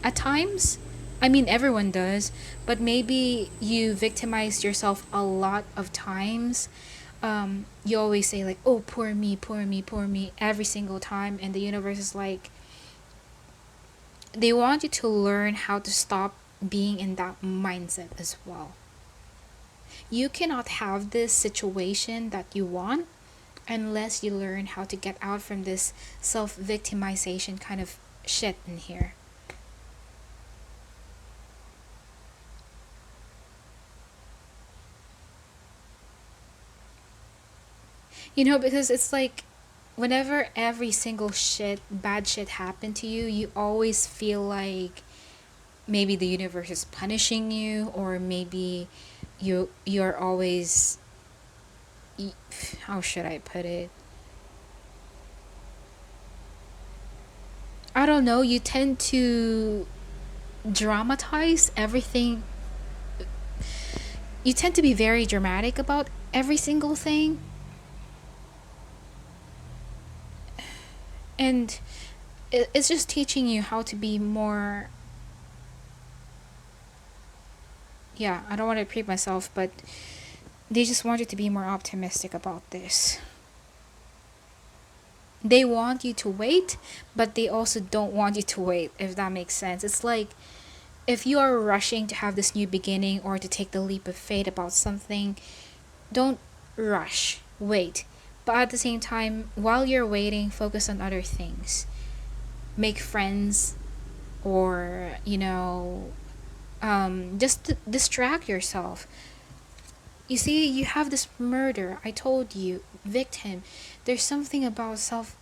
at times. I mean, everyone does, but maybe you victimize yourself a lot of times. You always say, like, oh, poor me, poor me, poor me, every single time. And the universe is like, they want you to learn how to stop being in that mindset as well. You cannot have this situation that you want unless you learn how to get out from this self victimization kind of shit in here. Because it's like, whenever every single bad shit happened to you, you always feel like maybe the universe is punishing you, or maybe you're always, how should I put it? I don't know, you tend to dramatize everything. You tend to be very dramatic about every single thing. And it's just teaching you how to be more, yeah, I don't want to repeat myself, but they just want you to be more optimistic about this. They want you to wait, but they also don't want you to wait, if that makes sense. It's like, if you are rushing to have this new beginning or to take the leap of faith about something, don't rush. Wait. But at the same time, while you're waiting, focus on other things. Make friends, or, just to distract yourself. You see, you have this murder. I told you, victim. There's something about self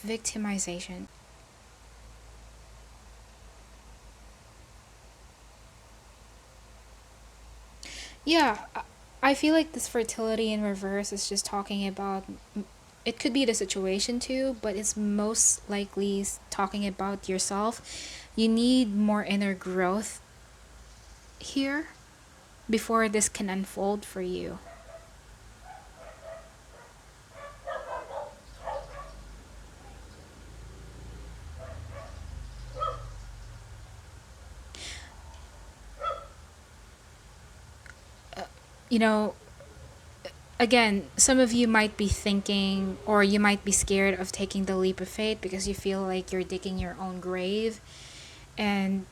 victimization. Yeah, I feel like this fertility in reverse is just talking about. It could be the situation too, but it's most likely talking about yourself. You need more inner growth here before this can unfold for you. You know, Again, some of you might be thinking, or you might be scared of taking the leap of faith because you feel like you're digging your own grave. And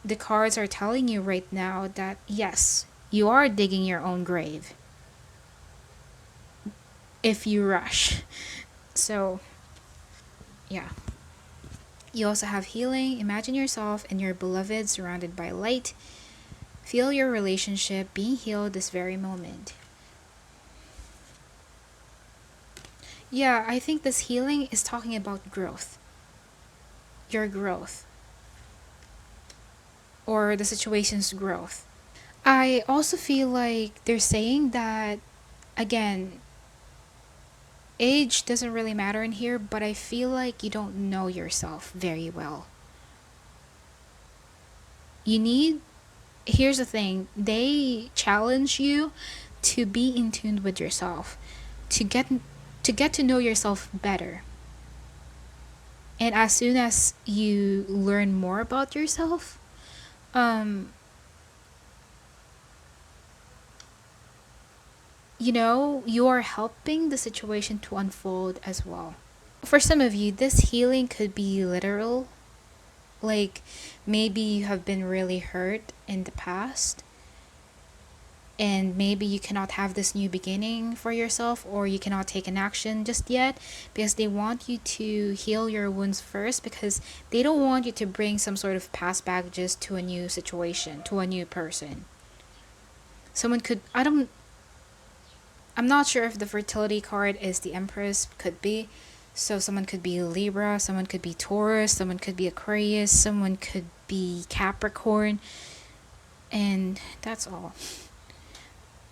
the cards are telling you right now that yes, you are digging your own grave if you rush. So, yeah. You also have healing. Imagine yourself and your beloved surrounded by light. Feel your relationship being healed this very moment. Yeah, I think this healing is talking about growth. Your growth. Or the situation's growth. I also feel like they're saying that, again, age doesn't really matter in here, but I feel like you don't know yourself very well. You need, here's the thing, they challenge you to be in tune with yourself, to get to know yourself better. And as soon as you learn more about yourself, um, you are helping the situation to unfold as well. For some of you, this healing could be literal. Like, maybe you have been really hurt in the past, and maybe you cannot have this new beginning for yourself, or you cannot take an action just yet because they want you to heal your wounds first, because they don't want you to bring some sort of past baggages to a new situation, to a new person. Someone could, I'm not sure if the fertility card is the Empress, could be. So someone could be Libra, someone could be Taurus, someone could be Aquarius, someone could be Capricorn, and that's all.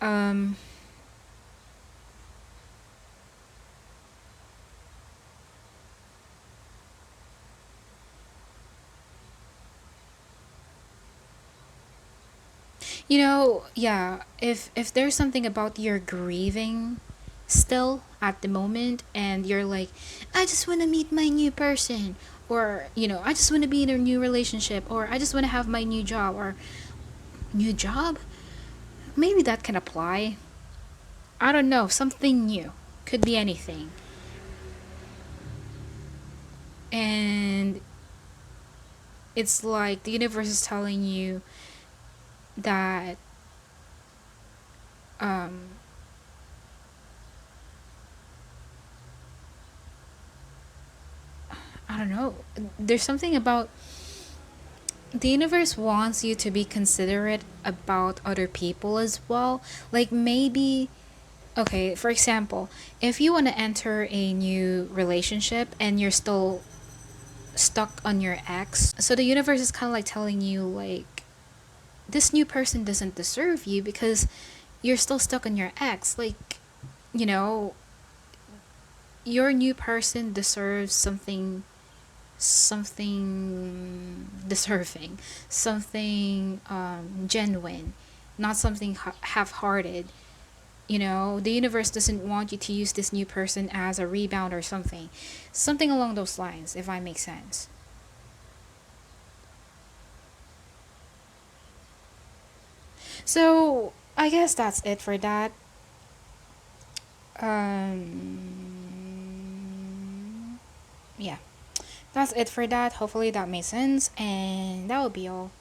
Um, yeah, if there's something about you're grieving still at the moment and you're like, I just want to meet my new person, or I just want to be in a new relationship, or I just want to have my new job, or new job, maybe that can apply. I don't know, something new, could be anything. And it's like the universe is telling you that um I don't know, there's something about the universe wants you to be considerate about other people as well. Like maybe, okay, for example, if you want to enter a new relationship and you're still stuck on your ex, so the universe is kind of like telling you, like, this new person doesn't deserve you because you're still stuck on your ex. Like, you know, your new person deserves something deserving, something genuine, not something half-hearted. The universe doesn't want you to use this new person as a rebound or something along those lines, if I make sense. So I guess that's it for that. Yeah, that's it for that. Hopefully that made sense, and that will be all.